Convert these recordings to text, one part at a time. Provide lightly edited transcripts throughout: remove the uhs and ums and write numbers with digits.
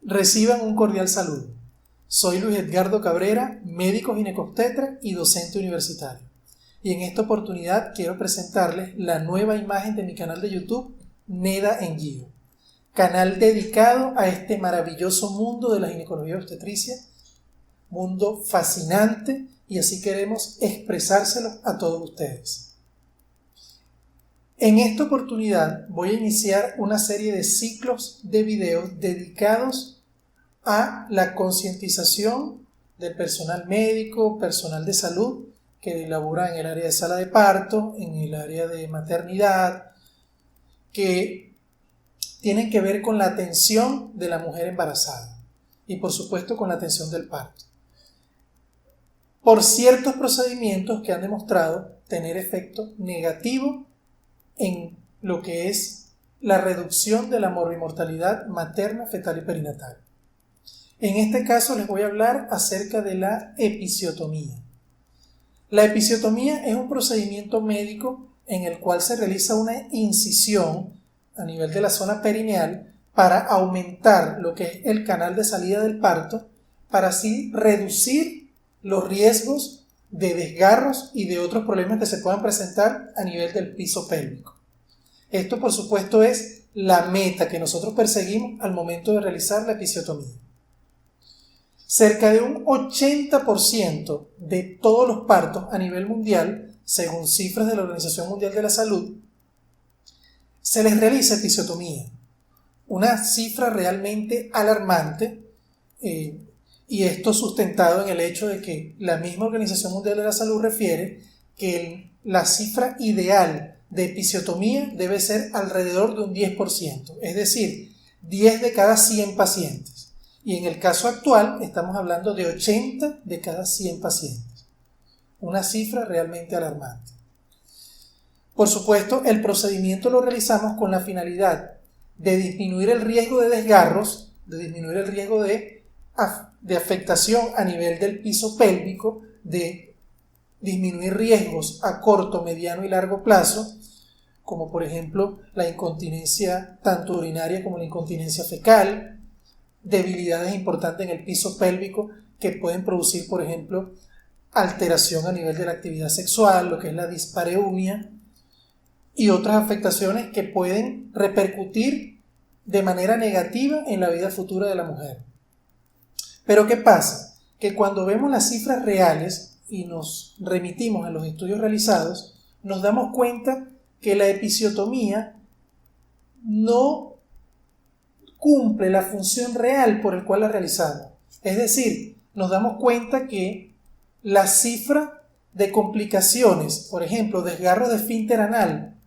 Reciban un cordial saludo. Soy Luis Edgardo Cabrera, médico ginecobstetra y docente universitario. Y en esta oportunidad quiero presentarles la nueva imagen de mi canal de YouTube, Neda Engio, canal dedicado a este maravilloso mundo de la ginecología obstetricia, mundo fascinante, y así queremos expresárselo a todos ustedes. En esta oportunidad voy a iniciar una serie de ciclos de videos dedicados a la concientización del personal médico, personal de salud que labora en el área de sala de parto, en el área de maternidad, que tienen que ver con la atención de la mujer embarazada y por supuesto con la atención del parto, por ciertos procedimientos que han demostrado tener efecto negativo en lo que es la reducción de la morbimortalidad materna, fetal y perinatal. En este caso les voy a hablar acerca de la episiotomía. La episiotomía es un procedimiento médico en el cual se realiza una incisión a nivel de la zona perineal para aumentar lo que es el canal de salida del parto, para así reducir los riesgos de desgarros y de otros problemas que se puedan presentar a nivel del piso pélvico. Esto, por supuesto, es la meta que nosotros perseguimos al momento de realizar la episiotomía. Cerca de un 80% de todos los partos a nivel mundial, según cifras de la Organización Mundial de la Salud, se les realiza episiotomía. Una cifra realmente alarmante, y esto sustentado en el hecho de que la misma Organización Mundial de la Salud refiere que la cifra ideal de episiotomía debe ser alrededor de un 10%, es decir, 10 de cada 100 pacientes. Y en el caso actual estamos hablando de 80 de cada 100 pacientes. Una cifra realmente alarmante. Por supuesto, el procedimiento lo realizamos con la finalidad de disminuir el riesgo de desgarros, de disminuir el riesgo de afectación a nivel del piso pélvico, de disminuir riesgos a corto, mediano y largo plazo, como por ejemplo la incontinencia tanto urinaria como la incontinencia fecal, debilidades importantes en el piso pélvico que pueden producir, por ejemplo, alteración a nivel de la actividad sexual, lo que es la dispareunia, y otras afectaciones que pueden repercutir de manera negativa en la vida futura de la mujer. Pero ¿qué pasa? Que cuando vemos las cifras reales y nos remitimos a los estudios realizados, nos damos cuenta que la episiotomía no cumple la función real por el cual la realizamos. Es decir, nos damos cuenta que la cifra de complicaciones, por ejemplo, desgarros de esfínter anal,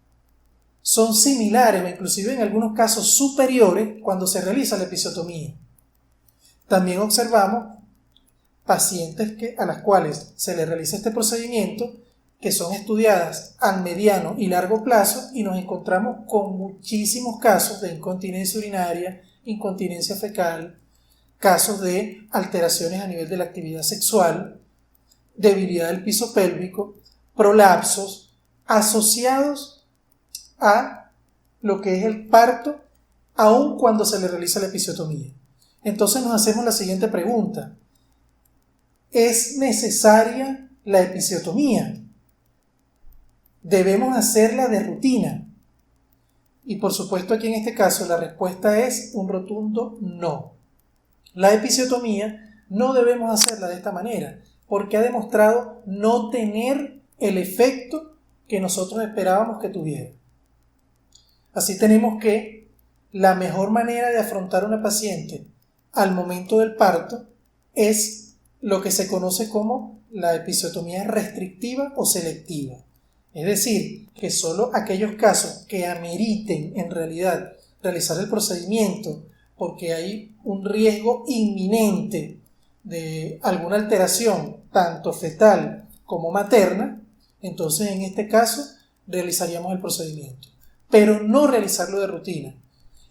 son similares o inclusive en algunos casos superiores cuando se realiza la episiotomía. También observamos pacientes a las cuales se les realiza este procedimiento que son estudiadas al mediano y largo plazo y nos encontramos con muchísimos casos de incontinencia urinaria, incontinencia fecal, casos de alteraciones a nivel de la actividad sexual, debilidad del piso pélvico, prolapsos asociados a lo que es el parto, aun cuando se le realiza la episiotomía. Entonces nos hacemos la siguiente pregunta: ¿es necesaria la episiotomía? ¿Debemos hacerla de rutina? Y por supuesto aquí en este caso la respuesta es un rotundo no. La episiotomía no debemos hacerla de esta manera porque ha demostrado no tener el efecto que nosotros esperábamos que tuviera. Así tenemos que la mejor manera de afrontar a una paciente al momento del parto es lo que se conoce como la episiotomía restrictiva o selectiva. Es decir, que solo aquellos casos que ameriten en realidad realizar el procedimiento porque hay un riesgo inminente de alguna alteración, tanto fetal como materna, entonces en este caso realizaríamos el procedimiento, pero no realizarlo de rutina.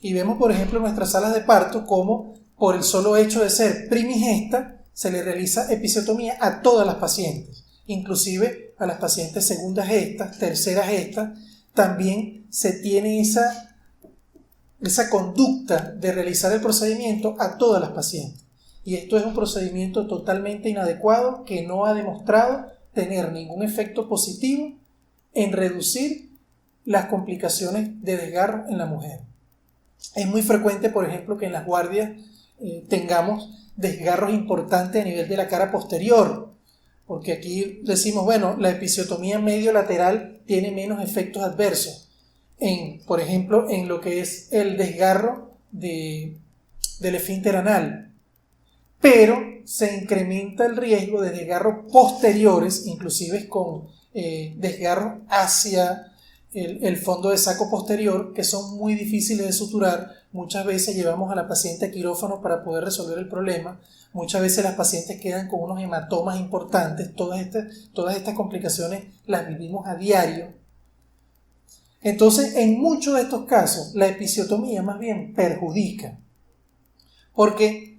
Y vemos, por ejemplo, en nuestras salas de parto como por el solo hecho de ser primigesta se le realiza episiotomía a todas las pacientes, inclusive a las pacientes segundas gestas, terceras gestas, también se tiene esa esa conducta de realizar el procedimiento a todas las pacientes. Y esto es un procedimiento totalmente inadecuado que no ha demostrado tener ningún efecto positivo en reducir las complicaciones de desgarro en la mujer. Es muy frecuente, por ejemplo, que en las guardias tengamos desgarros importantes a nivel de la cara posterior, porque aquí decimos, bueno, la episiotomía medio-lateral tiene menos efectos adversos, por ejemplo, en lo que es el desgarro del esfínter anal, pero se incrementa el riesgo de desgarros posteriores, inclusive con desgarros hacia el fondo de saco posterior, que son muy difíciles de suturar. Muchas veces llevamos a la paciente a quirófano para poder resolver el problema. Muchas veces las pacientes quedan con unos hematomas importantes. Todas estas complicaciones las vivimos a diario. Entonces, en muchos de estos casos, la episiotomía más bien perjudica, porque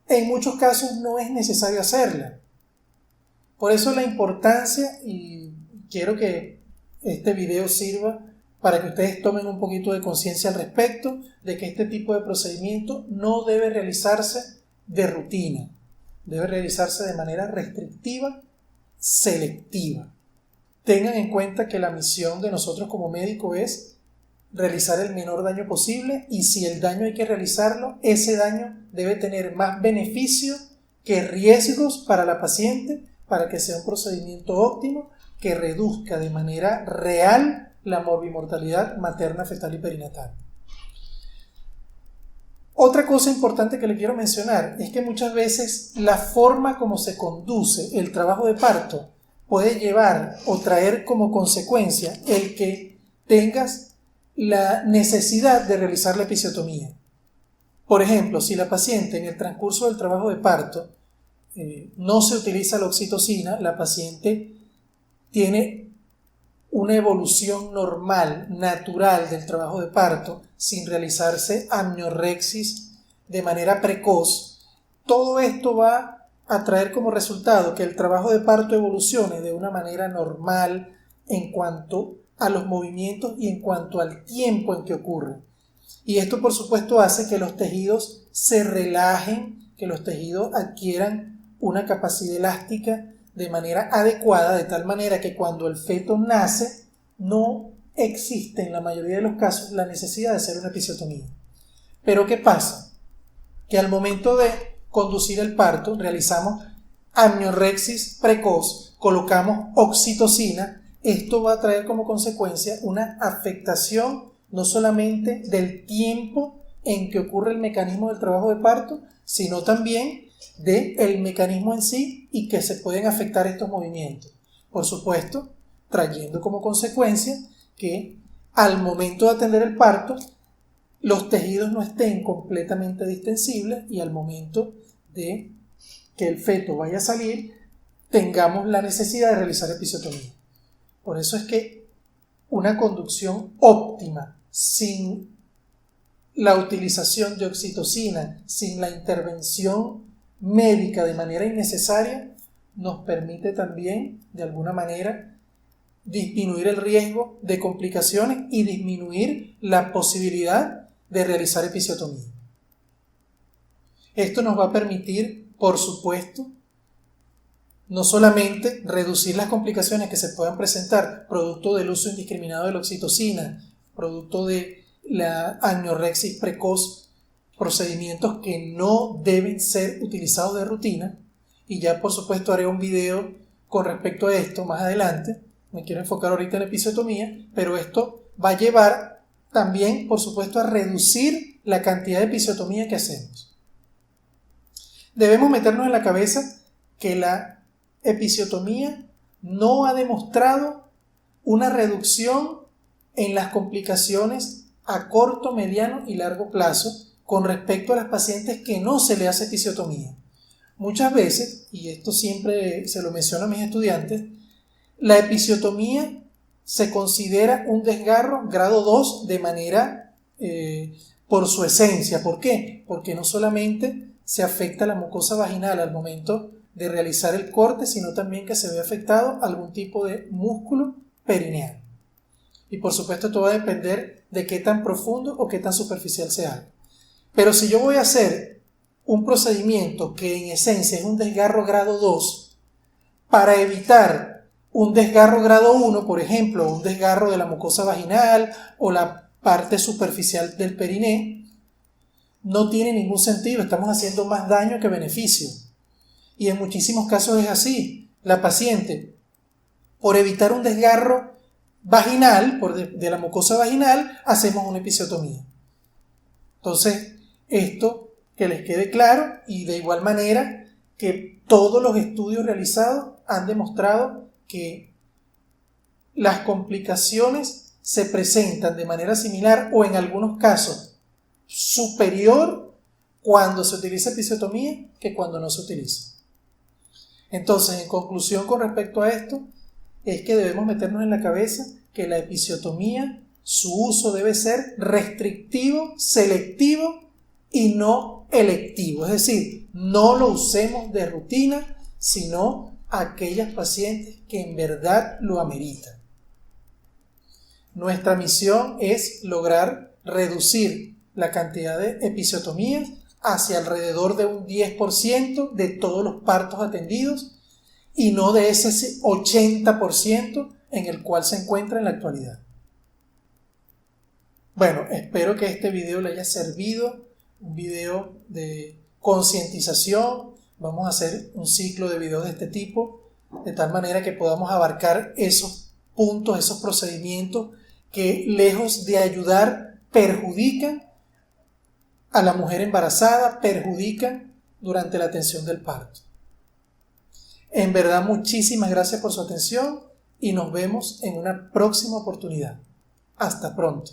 en muchos casos no es necesario hacerla. Por eso la importancia, y quiero que este video sirva para que ustedes tomen un poquito de conciencia al respecto de que este tipo de procedimiento no debe realizarse de rutina, debe realizarse de manera restrictiva, selectiva. Tengan en cuenta que la misión de nosotros como médicos es realizar el menor daño posible, y si el daño hay que realizarlo, ese daño debe tener más beneficio que riesgos para la paciente, para que sea un procedimiento óptimo que reduzca de manera real la morbimortalidad materna, fetal y perinatal. Otra cosa importante que le quiero mencionar es que muchas veces la forma como se conduce el trabajo de parto puede llevar o traer como consecuencia el que tengas la necesidad de realizar la episiotomía. Por ejemplo, si la paciente en el transcurso del trabajo de parto no se utiliza la oxitocina, la paciente tiene una evolución normal, natural del trabajo de parto, sin realizarse amniorexis de manera precoz. Todo esto va a traer como resultado que el trabajo de parto evolucione de una manera normal en cuanto a los movimientos y en cuanto al tiempo en que ocurre. Y esto, por supuesto, hace que los tejidos se relajen, que los tejidos adquieran una capacidad elástica de manera adecuada, de tal manera que cuando el feto nace no existe en la mayoría de los casos la necesidad de hacer una episiotomía. Pero ¿qué pasa? Que al momento de conducir el parto realizamos amniorexis precoz, colocamos oxitocina. Esto va a traer como consecuencia una afectación no solamente del tiempo en que ocurre el mecanismo del trabajo de parto, sino también del mecanismo en sí, y que se pueden afectar estos movimientos. Por supuesto, trayendo como consecuencia que al momento de atender el parto, los tejidos no estén completamente distensibles, y al momento de que el feto vaya a salir, tengamos la necesidad de realizar episiotomía. Por eso es que una conducción óptima, sin la utilización de oxitocina, sin la intervención médica de manera innecesaria, nos permite también, de alguna manera, disminuir el riesgo de complicaciones y disminuir la posibilidad de realizar episiotomía. Esto nos va a permitir, por supuesto, no solamente reducir las complicaciones que se puedan presentar producto del uso indiscriminado de la oxitocina, producto de la amniorexis precoz, procedimientos que no deben ser utilizados de rutina, y ya por supuesto haré un video con respecto a esto más adelante. Me quiero enfocar ahorita en la episiotomía, pero esto va a llevar también, por supuesto, a reducir la cantidad de episiotomía que hacemos. Debemos meternos en la cabeza que la episiotomía no ha demostrado una reducción en las complicaciones a corto, mediano y largo plazo con respecto a las pacientes que no se le hace episiotomía. Muchas veces, y esto siempre se lo menciono a mis estudiantes, la episiotomía se considera un desgarro grado 2 de manera por su esencia. ¿Por qué? Porque no solamente se afecta la mucosa vaginal al momento de realizar el corte, sino también que se ve afectado algún tipo de músculo perineal. Y por supuesto todo va a depender de qué tan profundo o qué tan superficial se haga. Pero si yo voy a hacer un procedimiento que en esencia es un desgarro grado 2, para evitar un desgarro grado 1, por ejemplo, un desgarro de la mucosa vaginal o la parte superficial del periné, no tiene ningún sentido, estamos haciendo más daño que beneficio. Y en muchísimos casos es así. La paciente, por evitar un desgarro vaginal, de la mucosa vaginal, hacemos una episiotomía. Entonces, esto que les quede claro, y de igual manera que todos los estudios realizados han demostrado que las complicaciones se presentan de manera similar o en algunos casos superior cuando se utiliza episiotomía que cuando no se utiliza. Entonces, en conclusión con respecto a esto, es que debemos meternos en la cabeza que la episiotomía, su uso debe ser restrictivo, selectivo y no electivo. Es decir, no lo usemos de rutina, sino aquellas pacientes que en verdad lo ameritan. Nuestra misión es lograr reducir la cantidad de episiotomías hacia alrededor de un 10% de todos los partos atendidos y no de ese 80% en el cual se encuentra en la actualidad. Bueno, espero que este video le haya servido, un video de concientización. Vamos a hacer un ciclo de videos de este tipo, de tal manera que podamos abarcar esos puntos, esos procedimientos que lejos de ayudar, perjudican a la mujer embarazada, perjudican durante la atención del parto. En verdad, muchísimas gracias por su atención y nos vemos en una próxima oportunidad. Hasta pronto.